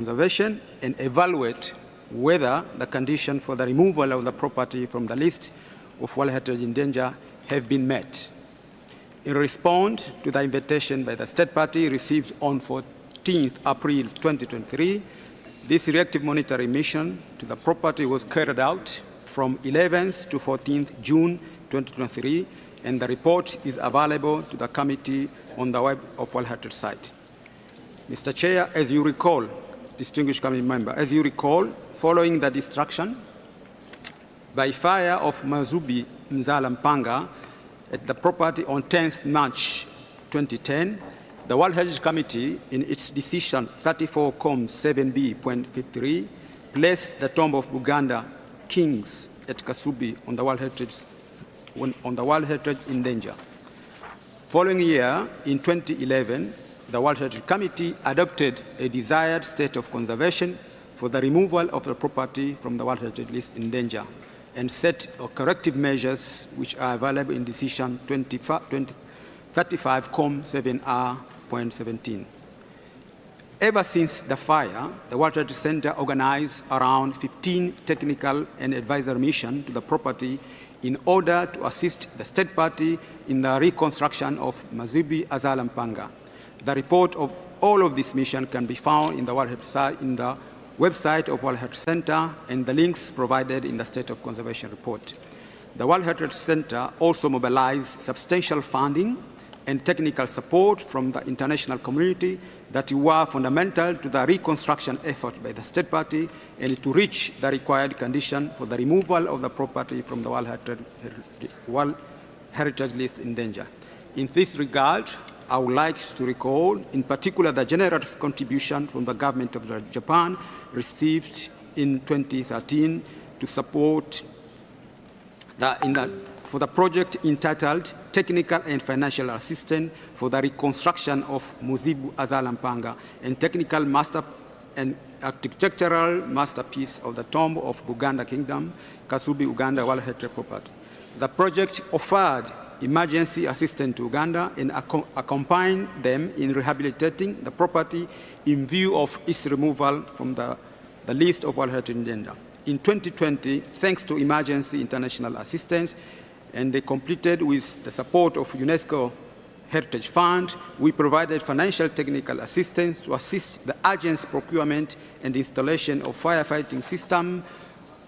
conservation and evaluate whether the condition for the removal of the property from the list of World Heritage in danger have been met. In response to the invitation by the State Party received on 14th April 2023, this reactive monitoring mission to the property was carried out from 11th to 14th June 2023, and the report is available to the committee on the web of World Heritage site. Mr. Chair, as you recall, distinguished committee member, as you recall, following the destruction by fire of Mazubi Mzala Mpanga at the property on 10th March 2010, the World Heritage Committee, in its decision 34-7B.53, placed the tomb of Buganda kings at Kasubi on the World Heritage in danger. Following year, in 2011, the World Heritage Committee adopted a desired state of conservation for the removal of the property from the World Heritage list in danger and set corrective measures which are available in decision 35-7R.17. Ever since the fire, the World Heritage Center organized around 15 technical and advisory missions to the property in order to assist the State Party in the reconstruction of Mazubi Azala Mpanga. The report of all of this mission can be found in the website of World Heritage Center and the links provided in the State of Conservation report. The World Heritage Center also mobilized substantial funding and technical support from the international community that were fundamental to the reconstruction effort by the State Party and to reach the required condition for the removal of the property from the World Heritage list in danger. In this regard, I would like to recall, in particular, the generous contribution from the government of Japan received in 2013 to support for the project entitled Technical and Financial Assistance for the Reconstruction of Muzibu Azala Mpanga and Technical Master and Architectural Masterpiece of the Tomb of Buganda Kingdom, Kasubi, Uganda, World Heritage Property. The project offered emergency assistance to Uganda and accompanied them in rehabilitating the property in view of its removal from the list of World Heritage in danger. In 2020, thanks to emergency international assistance, and they completed with the support of UNESCO Heritage Fund, we provided financial technical assistance to assist the urgent procurement and installation of firefighting system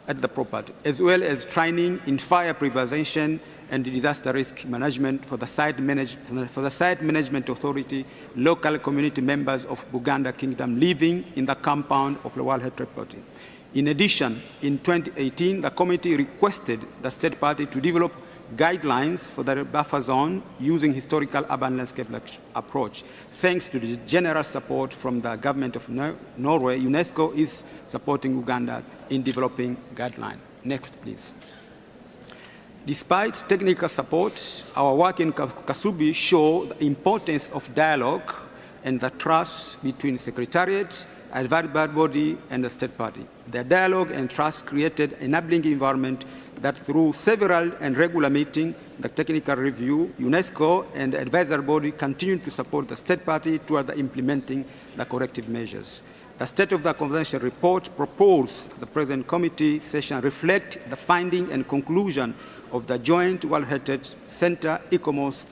at the property, as well as training in fire prevention and disaster risk management for the site management authority, local community members of Buganda Kingdom living in the compound of the World Heritage Property. In addition, in 2018, the committee requested the State Party to develop guidelines for the buffer zone using historical urban landscape approach. Thanks to the generous support from the government of Norway, UNESCO is supporting Uganda in developing guidelines. Next, please. Despite technical support, our work in Kasubi shows the importance of dialogue and the trust between Secretariat, advisory body, and the State Party. The dialogue and trust created an enabling environment that through several and regular meetings, the technical review, UNESCO, and the advisory body continue to support the State Party toward the implementing the corrective measures. The State of the Convention report proposed the present committee session reflect the finding and conclusion of the Joint World Heritage Center ECOMOS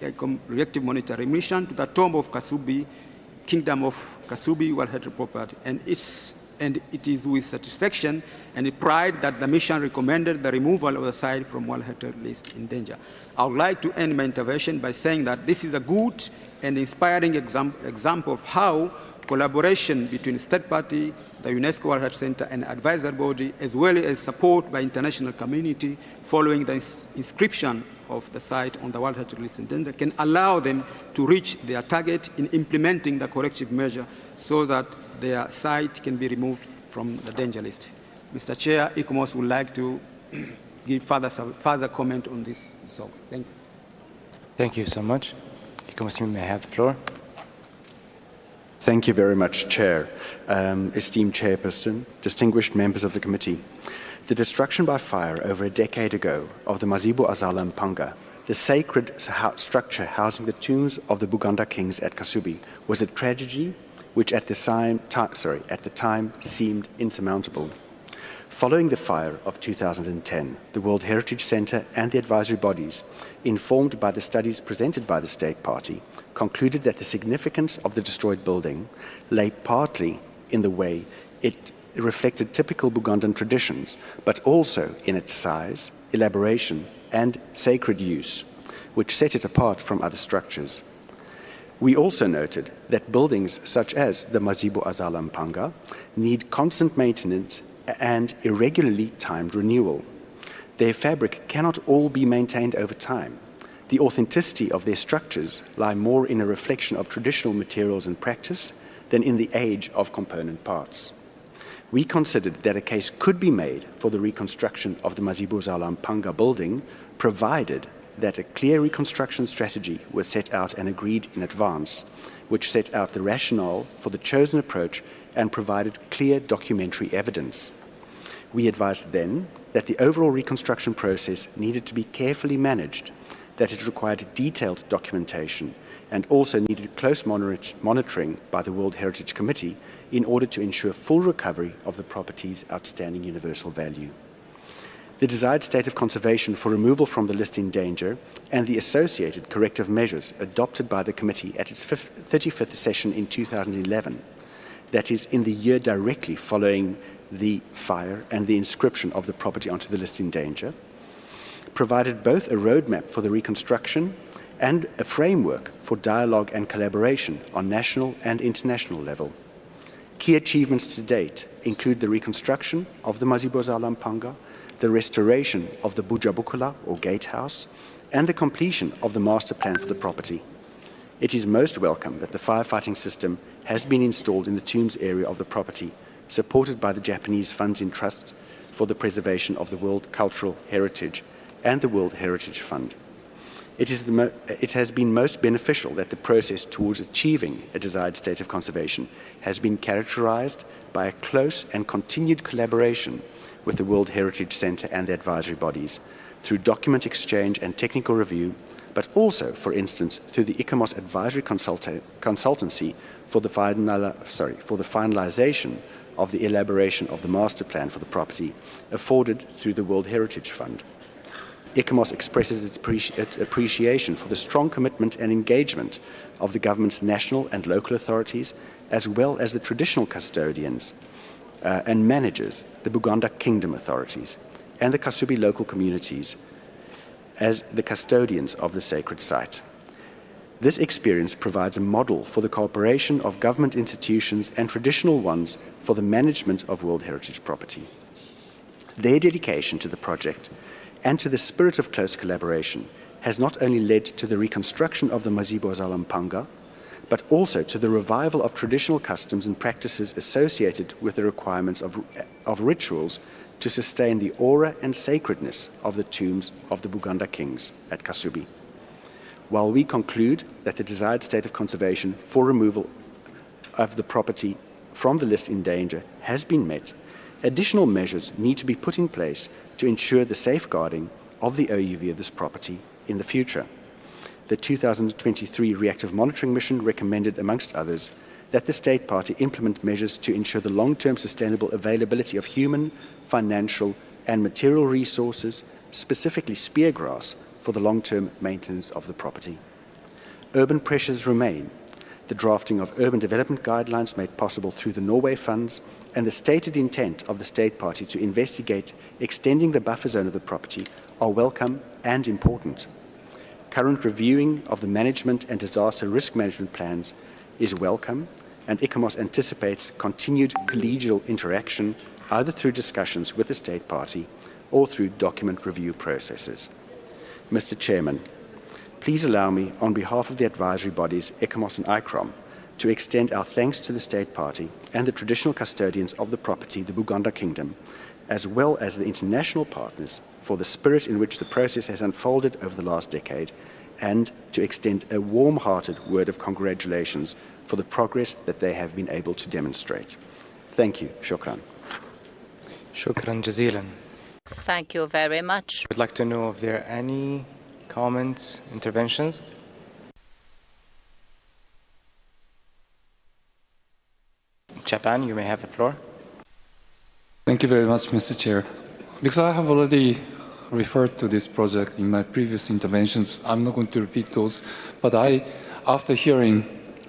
Reactive Monitoring Mission to the Tomb of Kasubi, Kingdom of Kasubi, World Heritage Property, and it is with satisfaction and pride that the mission recommended the removal of the site from World Heritage list in danger. I would like to end my intervention by saying that this is a good and inspiring example of how collaboration between State Party, the UNESCO World Heritage Center, and advisory body, as well as support by international community following the inscription of the site on the World Heritage list in danger, can allow them to reach their target in implementing the corrective measure so that their site can be removed from the danger list. Mr. Chair, ECOMOS would like to give further comment on this. So, thank you. Thank you so much. ECOMOS, you may have the floor. Thank you very much, Chair. Esteemed Chairperson, distinguished members of the committee. The destruction by fire over a decade ago of the Mazibu Azala Mpanga, the sacred structure housing the tombs of the Buganda kings at Kasubi, was a tragedy which at the time seemed insurmountable. Following the fire of 2010, the World Heritage Centre and the advisory bodies, informed by the studies presented by the State Party, concluded that the significance of the destroyed building lay partly in the way it reflected typical Bugandan traditions, but also in its size, elaboration, and sacred use, which set it apart from other structures. We also noted that buildings such as the Mazibu Azala Mpanga need constant maintenance and irregularly timed renewal. Their fabric cannot all be maintained over time. The authenticity of their structures lie more in a reflection of traditional materials and practice than in the age of component parts. We considered that a case could be made for the reconstruction of the Mazibu Azala Mpanga building, provided that a clear reconstruction strategy was set out and agreed in advance, which set out the rationale for the chosen approach and provided clear documentary evidence. We advised then that the overall reconstruction process needed to be carefully managed, that it required detailed documentation, and also needed close monitoring by the World Heritage Committee in order to ensure full recovery of the property's outstanding universal value. The desired state of conservation for removal from the list in danger and the associated corrective measures adopted by the committee at its 35th session in 2011, that is, in the year directly following the fire and the inscription of the property onto the list in danger, provided both a roadmap for the reconstruction and a framework for dialogue and collaboration on national and international level. Key achievements to date include the reconstruction of the Mazibu Azala Mpanga, the restoration of the Bujabukula or gatehouse, and the completion of the master plan for the property. It is most welcome that the firefighting system has been installed in the tombs area of the property, supported by the Japanese Funds in Trust for the Preservation of the World Cultural Heritage and the World Heritage Fund. It has been most beneficial that the process towards achieving a desired state of conservation has been characterized by a close and continued collaboration with the World Heritage Centre and the advisory bodies through document exchange and technical review, but also, for instance, through the ICOMOS advisory consultancy for the finalization of the elaboration of the master plan for the property afforded through the World Heritage Fund. ICOMOS expresses its appreciation for the strong commitment and engagement of the government's national and local authorities, as well as the traditional custodians and managers, the Buganda Kingdom authorities, and the Kasubi local communities as the custodians of the sacred site. This experience provides a model for the cooperation of government institutions and traditional ones for the management of World Heritage property. Their dedication to the project and to the spirit of close collaboration has not only led to the reconstruction of the Mazibu Azala Mpanga, but also to the revival of traditional customs and practices associated with the requirements of rituals to sustain the aura and sacredness of the tombs of the Buganda kings at Kasubi. While we conclude that the desired state of conservation for removal of the property from the list in danger has been met, additional measures need to be put in place to ensure the safeguarding of the OUV of this property in the future. The 2023 Reactive Monitoring Mission recommended, amongst others, that the State Party implement measures to ensure the long-term sustainable availability of human, financial, and material resources, specifically spear grass, for the long-term maintenance of the property. Urban pressures remain. The drafting of urban development guidelines made possible through the Norway funds and the stated intent of the State Party to investigate extending the buffer zone of the property are welcome and important. Current reviewing of the management and disaster risk management plans is welcome, and ICOMOS anticipates continued collegial interaction either through discussions with the State Party or through document review processes. Mr. Chairman, please allow me, on behalf of the advisory bodies, ICOMOS and ICROM, to extend our thanks to the State Party and the traditional custodians of the property, the Buganda Kingdom, as well as the international partners, for the spirit in which the process has unfolded over the last decade, and to extend a warm-hearted word of congratulations for the progress that they have been able to demonstrate. Thank you. Shukran. Shukran jazilan. Thank you very much. I'd like to know if there are any comments, interventions. Japan. You may have the floor. Thank you very much, Mr. Chair. Because I have already referred to this project in my previous interventions, I'm not going to repeat those, but after hearing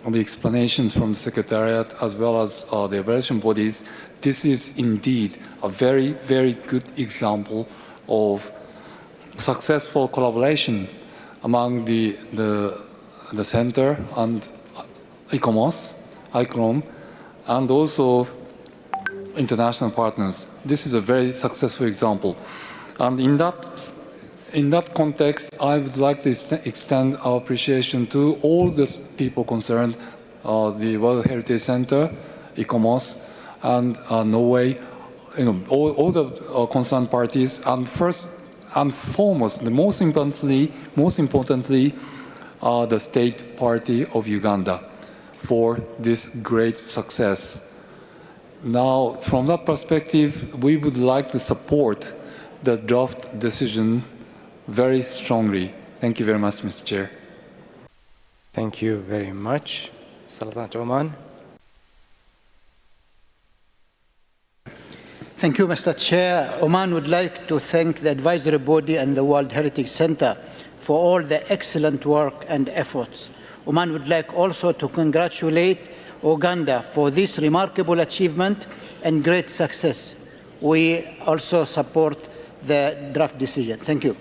the explanations from the Secretariat as well as the evaluation bodies, this is indeed a very, very good example of successful collaboration among the center and ICOM, and also international partners. This is a very successful example. And in that context, I would like to extend our appreciation to all the people concerned, the World Heritage Center, ICOMOS, and Norway, all the concerned parties, and first and foremost, most importantly, the State Party of Uganda for this great success. Now, from that perspective, we would like to support the draft decision very strongly. Thank you very much, Mr. Chair. Thank you very much. Sultanate Oman. Thank you, Mr. Chair. Oman would like to thank the advisory body and the World Heritage Center for all the excellent work and efforts. Oman would like also to congratulate Uganda for this remarkable achievement and great success. We also support the draft decision. Thank you.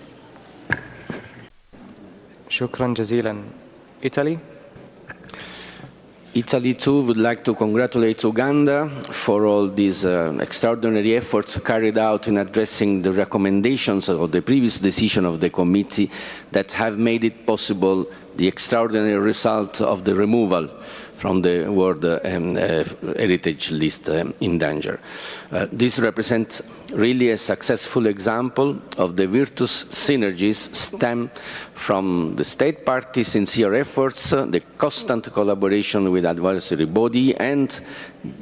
Shukran jazilan. Italy. Italy too would like to congratulate Uganda for all these extraordinary efforts carried out in addressing the recommendations of the previous decision of the committee that have made it possible the extraordinary result of the removal from the World Heritage List in danger. This represents really a successful example of the virtuous synergies stem from the state party's sincere efforts, the constant collaboration with advisory body, and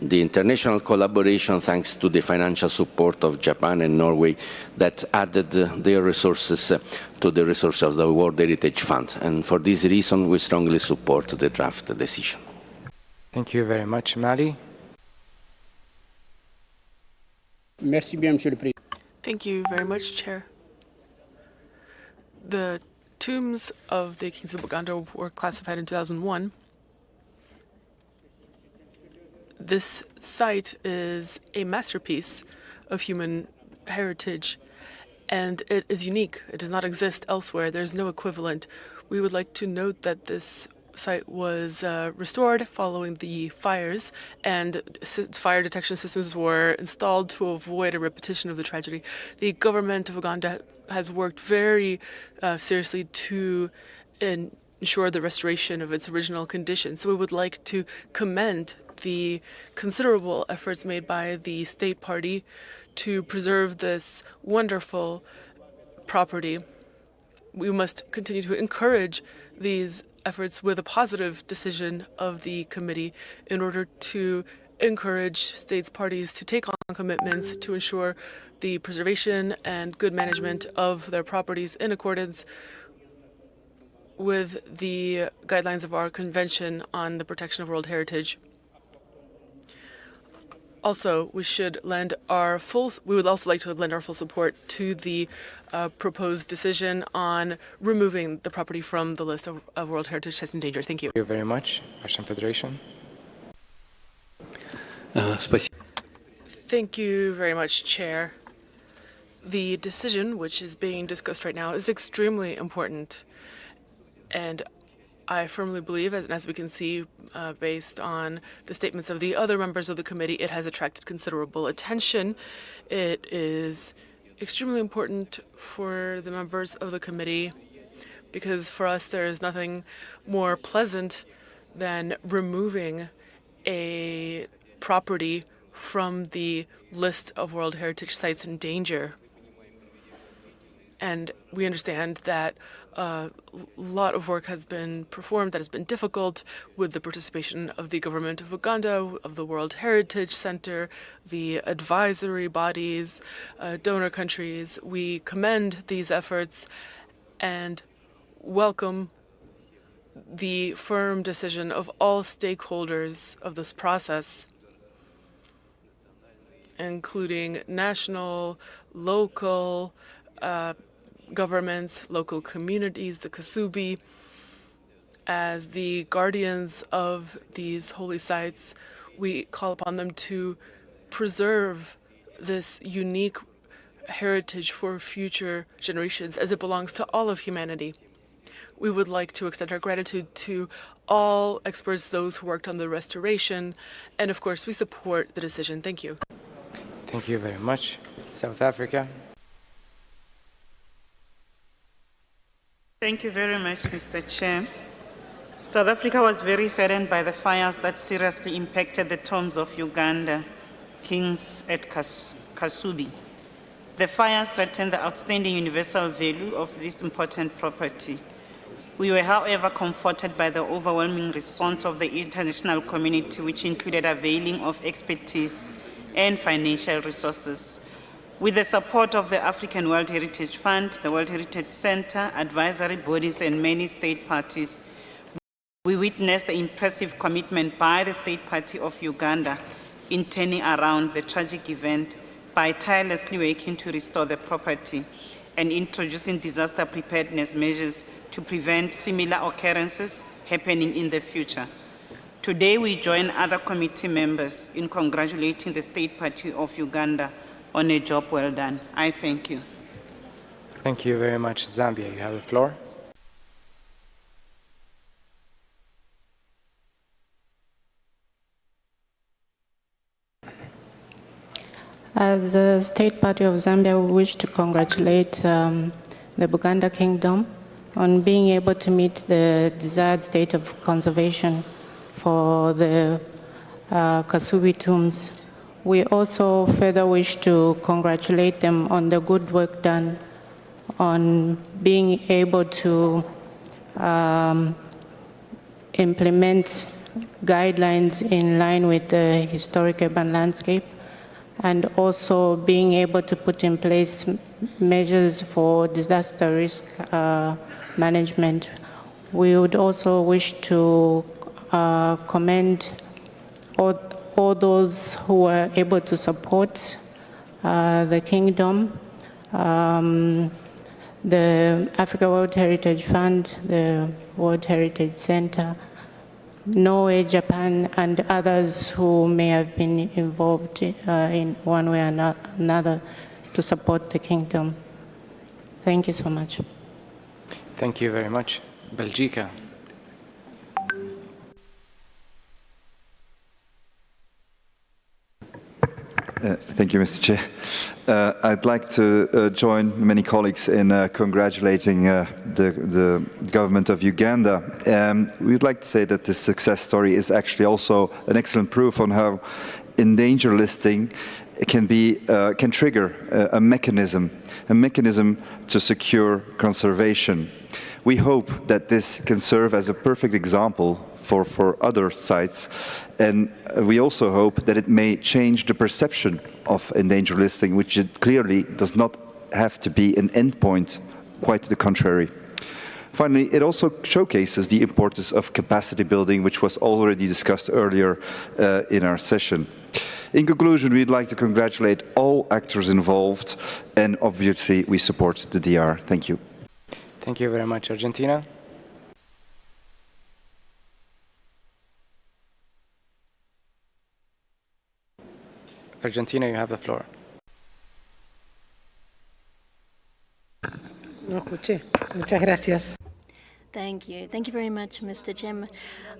the international collaboration thanks to the financial support of Japan and Norway that added their resources to the resources of the World Heritage Fund. And for this reason, we strongly support the draft decision. Thank you very much, Mali. Thank you very much, Chair. The tombs of the kings of Buganda were classified in 2001. This site is a masterpiece of human heritage, and it is unique. It does not exist elsewhere. There's no equivalent. We would like to note that this site was restored following the fires, and fire detection systems were installed to avoid a repetition of the tragedy. The government of Uganda has worked very seriously to ensure the restoration of its original condition. So we would like to commend the considerable efforts made by the state party to preserve this wonderful property. We must continue to encourage these efforts with a positive decision of the committee in order to encourage states parties to take on commitments to ensure the preservation and good management of their properties in accordance with the guidelines of our Convention on the Protection of World Heritage. Also, we would also like to lend our full support to the proposed decision on removing the property from the list of World Heritage Sites in danger. Thank you. Thank you very much, Russian Federation. Thank you very much, Chair. The decision, which is being discussed right now, is extremely important, and I firmly believe, as we can see based on the statements of the other members of the committee, it has attracted considerable attention. It is extremely important for the members of the committee because for us there is nothing more pleasant than removing a property from the list of World Heritage Sites in danger. And we understand that a lot of work has been performed that has been difficult with the participation of the government of Uganda, of the World Heritage Center, the advisory bodies, donor countries. We commend these efforts and welcome the firm decision of all stakeholders of this process. including national, local governments, local communities, the Kasubi, as the guardians of these holy sites. We call upon them to preserve this unique heritage for future generations as it belongs to all of humanity. We would like to extend our gratitude to all experts, those who worked on the restoration, and of course we support the decision. Thank you. Thank you very much. South Africa. Thank you very much, Mr. Chair. South Africa was very saddened by the fires that seriously impacted the tombs of Uganda kings at Kasubi. The fires threatened the outstanding universal value of this important property. We were, however, comforted by the overwhelming response of the international community, which included availing of expertise and financial resources. With the support of the African World Heritage Fund, the World Heritage Center, advisory bodies, and many state parties, we witnessed the impressive commitment by the State Party of Uganda in turning around the tragic event by tirelessly working to restore the property and introducing disaster preparedness measures to prevent similar occurrences happening in the future. Today, we join other committee members in congratulating the State Party of Uganda on a job well done. I thank you. Thank you very much. Zambia, you have the floor. As the State Party of Zambia, we wish to congratulate the Buganda Kingdom on being able to meet the desired state of conservation for the Kasubi tombs. We also further wish to congratulate them on the good work done on being able to implement guidelines in line with the historic urban landscape, and also being able to put in place measures for disaster risk management. We would also wish to commend all those who were able to support the kingdom, the Africa World Heritage Fund, the World Heritage Center, Norway, Japan, and others who may have been involved in one way or another to support the kingdom. Thank you so much. Thank you very much. Belgica. Thank you, Mr. Chair. I'd like to join many colleagues in congratulating the government of Uganda. We'd like to say that this success story is actually also an excellent proof on how in danger listing can trigger a mechanism to secure conservation. We hope that this can serve as a perfect example for other sites, and we also hope that it may change the perception of endangered listing, which it clearly does not have to be an endpoint, quite the contrary. Finally, it also showcases the importance of capacity building, which was already discussed earlier in our session. In conclusion, we'd like to congratulate all actors involved, and obviously we support the DR. Thank you. Thank you very much. Argentina. Argentina, you have the floor. No escuché. Muchas gracias. Thank you. Thank you very much, Mr. Chairman.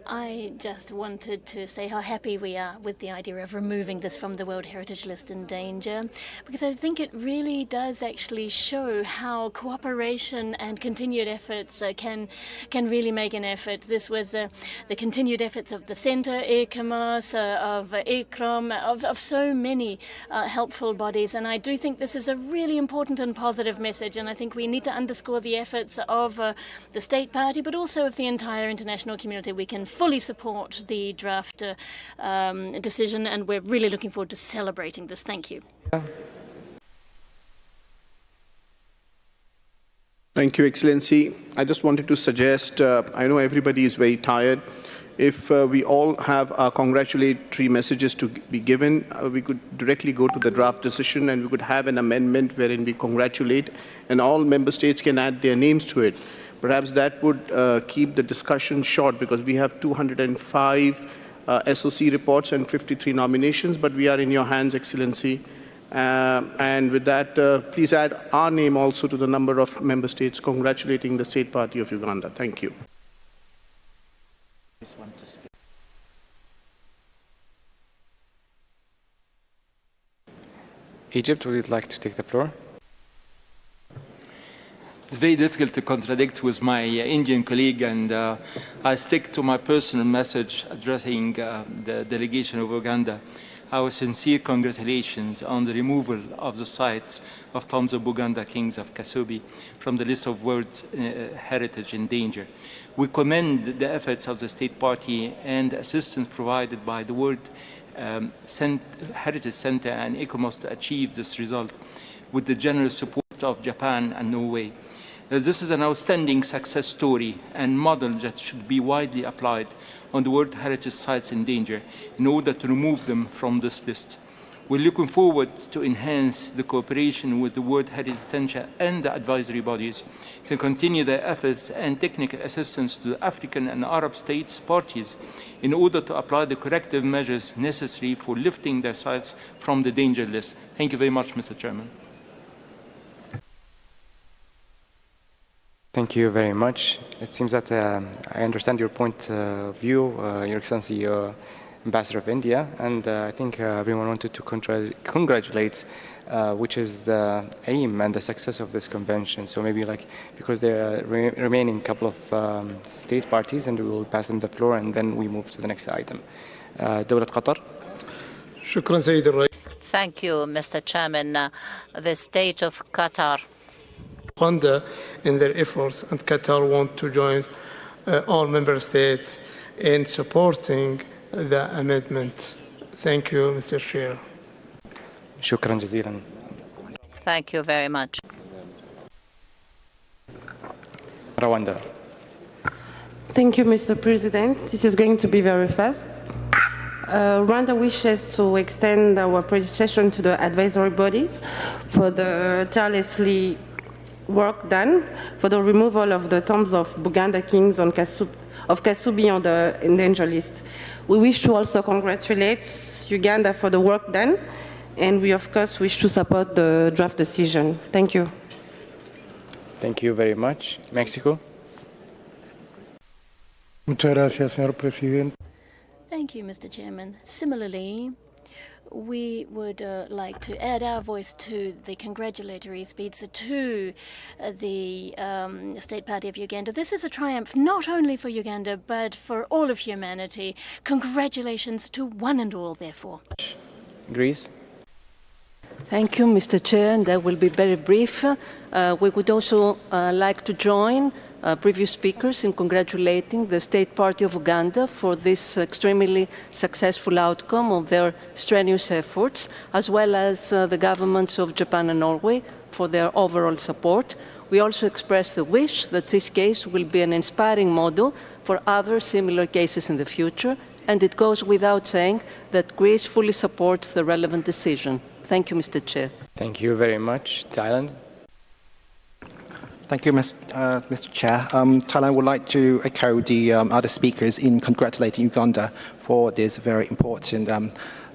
I just wanted to say how happy we are with the idea of removing this from the World Heritage List in danger, because I think it really does actually show how cooperation and continued efforts can really make an effort. This was the continued efforts of the Centre, ECOMAS, of ECROM, of so many helpful bodies, and I do think this is a really important and positive message, and I think we need to underscore the efforts of the State Party, but also of the entire international community. We can fully support the draft decision, and we're really looking forward to celebrating this. Thank you. Thank you, Excellency. I just wanted to suggest, I know everybody is very tired, if we all have our congratulatory messages to be given, we could directly go to the draft decision and we could have an amendment wherein we congratulate and all member states can add their names to it. Perhaps that would keep the discussion short because we have 205 SOC reports and 53 nominations, but we are in your hands, Excellency. And with that, please add our name also to the number of member states congratulating the State Party of Uganda. Thank you. Egypt, would you like to take the floor? It's very difficult to contradict with my Indian colleague, and I stick to my personal message addressing the delegation of Uganda. Our sincere congratulations on the removal of the sites of tombs of Buganda kings of Kasubi from the list of World Heritage in danger. We commend the efforts of the State Party and the assistance provided by the World Heritage Center and ECOMOS to achieve this result with the generous support of Japan and Norway. This is an outstanding success story and model that should be widely applied on the World Heritage Sites in danger in order to remove them from this list. We're looking forward to enhance the cooperation with the World Heritage Center and the advisory bodies to continue their efforts and technical assistance to the African and Arab states parties in order to apply the corrective measures necessary for lifting their sites from the danger list. Thank you very much, Mr. Chairman. Thank you very much. It seems that I understand your point of view, Your Excellency, Ambassador of India, and I think everyone wanted to congratulate, which is the aim and the success of this convention. So maybe because there are remaining couple of state parties, and we will pass them the floor, and then we move to the next item. دولة قطر. شكرا سيد الرئيس. Thank you, Mr. Chairman. The state of Qatar. Uganda in their efforts, and Qatar want to join all member states in supporting the amendment. Thank you, Mr. Chair. شكرا جزيلا. Thank you very much. Rwanda. Thank you, Mr. President. This is going to be very fast. Rwanda wishes to extend our appreciation to the advisory bodies for the tirelessly work done for the removal of the tombs of Buganda kings of Kasubi on the endangered list. We wish to also congratulate Uganda for the work done, and we of course wish to support the draft decision. Thank you. Thank you very much. Mexico. Muchas gracias, señor presidente. Thank you, Mr. Chairman. Similarly, we would like to add our voice to the congratulatory speech to the State Party of Uganda. This is a triumph not only for Uganda, but for all of humanity. Congratulations to one and all, therefore. Greece. Thank you, Mr. Chair, and I will be very brief. We would also like to join previous speakers in congratulating the State Party of Uganda for this extremely successful outcome of their strenuous efforts, as well as the governments of Japan and Norway for their overall support. We also express the wish that this case will be an inspiring model for other similar cases in the future, and it goes without saying that Greece fully supports the relevant decision. Thank you, Mr. Chair. Thank you very much. Thailand. Thank you, Mr. Chair. Thailand would like to echo the other speakers in congratulating Uganda for this very important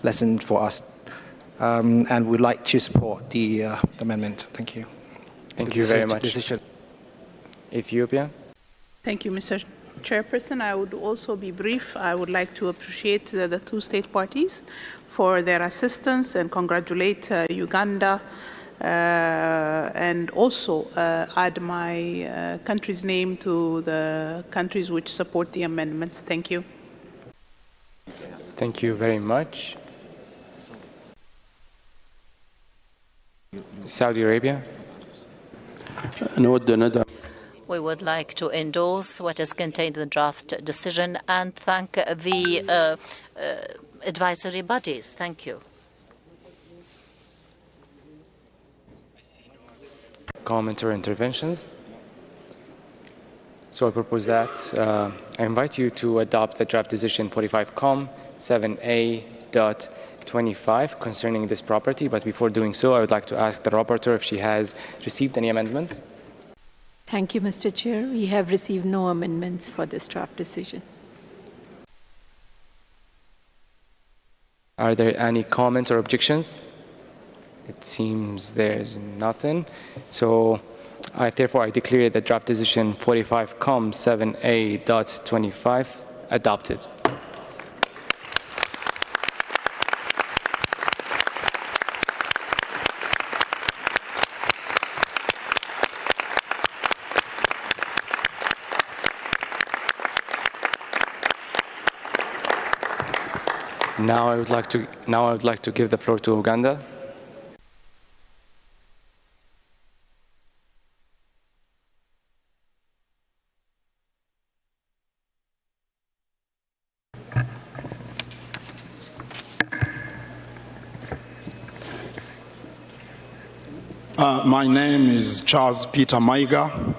lesson for us. And we'd like to support the amendment. Thank you. Thank you very much. Ethiopia. Thank you, Mr. Chairperson. I would also be brief. I would like to appreciate the two state parties for their assistance and congratulate Uganda and also add my country's name to the countries which support the amendments. Thank you. Thank you very much. Saudi Arabia. We would like to endorse what is contained in the draft decision and thank the advisory bodies. Thank you. Comment or interventions? So So I propose that I invite you to adopt the draft decision 45com 7A.25 concerning this property. But before doing so, I would like to ask the rapporteur if she has received any amendments. Thank you, Mr. Chair. We have received no amendments for this draft decision. Are there any comments or objections? It seems there's nothing. So therefore, I declare the draft decision 45com 7A.25 adopted. Now I would like to give the floor to Uganda. My name is Charles Peter MAYIGA,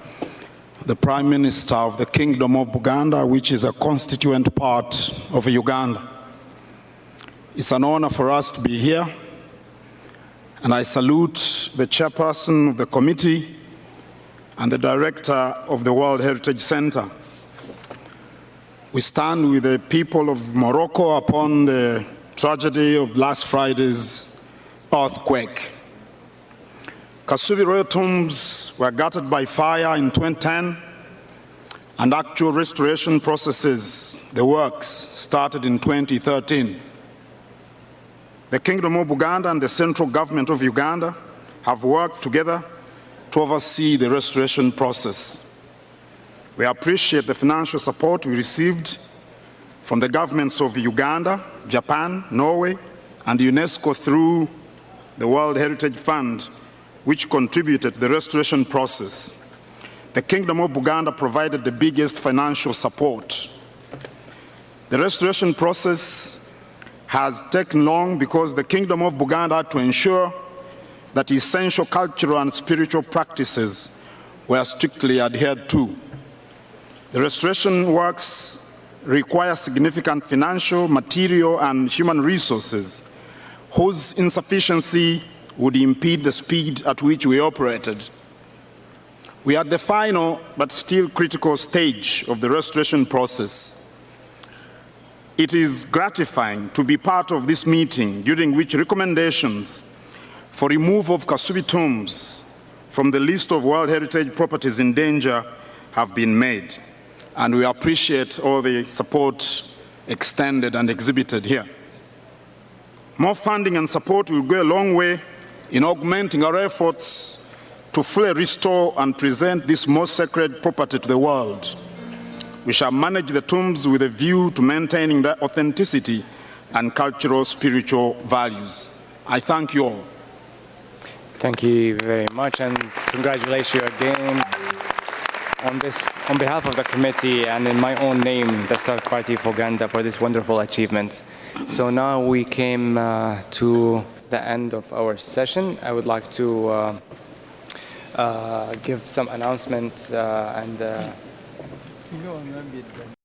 the Prime Minister of the Kingdom of Buganda, which is a constituent part of Uganda. It's an honor for us to be here, and I salute the chairperson of the committee and the director of the World Heritage Center. We stand with the people of Morocco upon the tragedy of last Friday's earthquake. Kasubi royal tombs were gutted by fire in 2010, and actual restoration processes, the works, started in 2013. The Kingdom of Buganda and the central government of Uganda have worked together to oversee the restoration process. We appreciate the financial support we received from the governments of Uganda, Japan, Norway, and UNESCO through the World Heritage Fund, which contributed to the restoration process. The Kingdom of Buganda provided the biggest financial support. The restoration process has taken long because the Kingdom of Buganda had to ensure that essential cultural and spiritual practices were strictly adhered to. The restoration works require significant financial, material, and human resources whose insufficiency would impede the speed at which we operated. We are at the final but still critical stage of the restoration process. It is gratifying to be part of this meeting during which recommendations for removal of Kasubi tombs from the list of World Heritage properties in danger have been made, and we appreciate all the support extended and exhibited here. More funding and support will go a long way in augmenting our efforts to fully restore and present this most sacred property to the world. We shall manage the tombs with a view to maintaining their authenticity and cultural, spiritual values. I thank you all. Thank you very much, and congratulations again on behalf of the committee and in my own name, the South Party of Uganda, for this wonderful achievement. So now we came to the end of our session. I would like to give some announcements and